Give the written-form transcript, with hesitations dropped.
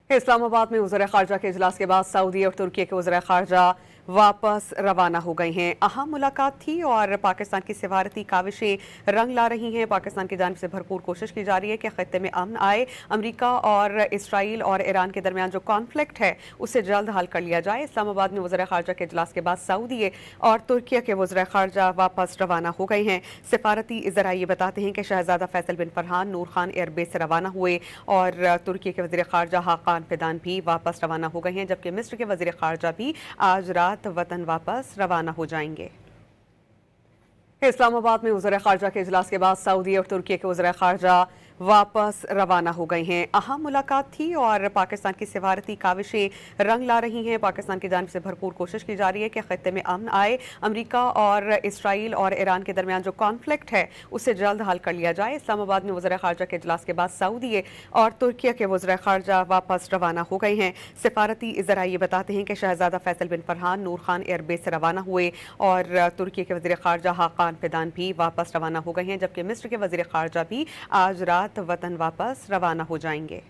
इस्लामाबाद में वज़ीर ख़ारजा के इजलास के बाद सऊदी और तुर्की के वज़ीर ख़ारजा वापस रवाना हो गए हैं। अहम मुलाकात थी और पाकिस्तान की सिफारती काविशें रंग ला रही हैं। पाकिस्तान की जानिब से भरपूर कोशिश की जा रही है कि खत्ते में अमन आए। अमरीका और इसराइल और ईरान के दरमियान जो कॉन्फ्लिक्ट है उसे जल्द हल कर लिया जाए। इस्लामाबाद में वज़ीर ख़ारजा के इजलास के बाद सऊदी और तुर्की के वज़ीर ख़ारजा वापस रवाना हो गए हैं। सिफारती ज़राए बताते हैं कि शहज़ादा फैसल बिन फरहान नूर खान एयरबेस से रवाना हुए और तुर्की के वज़ीर ख़ारजा हाकान फिदान भी वापस रवाना हो गए हैं, जबकि मिस्र के वज़ीर ख़ारजा भी आज रात वतन वापस रवाना हो जाएंगे। इस्लामाबाद में वज़ीर ख़ारजा के इजलास के बाद सऊदी और तुर्की के वज़ीर ख़ारजा वापस रवाना हो गए हैं। अहम मुलाकात थी और पाकिस्तान की सिफारती काविशें रंग ला रही हैं। पाकिस्तान की जानिब से भरपूर कोशिश की जा रही है कि खत्ते में अमन आए। अमरीका और इसराइल और ईरान के दरमियान जो कॉन्फ्लिक्ट है उसे जल्द हल कर लिया जाए। इस्लामाबाद में वज़ीर ख़ारजा के इजलास के बाद सऊदी और तुर्की के वज़ीर ख़ारजा वापस रवाना हो गए हैं। सिफारती ज़राए बताते हैं कि शहज़ादा फैसल बिन फरहान नूर खान एयरबेस से रवाना हुए और तुर्की के वज़ीर ख़ारजा हाकान फिदान भी वापस रवाना हो गए हैं, जबकि मिस्र के वज़ीर ख़ारजा भी आज रात वतन वापस रवाना हो जाएंगे।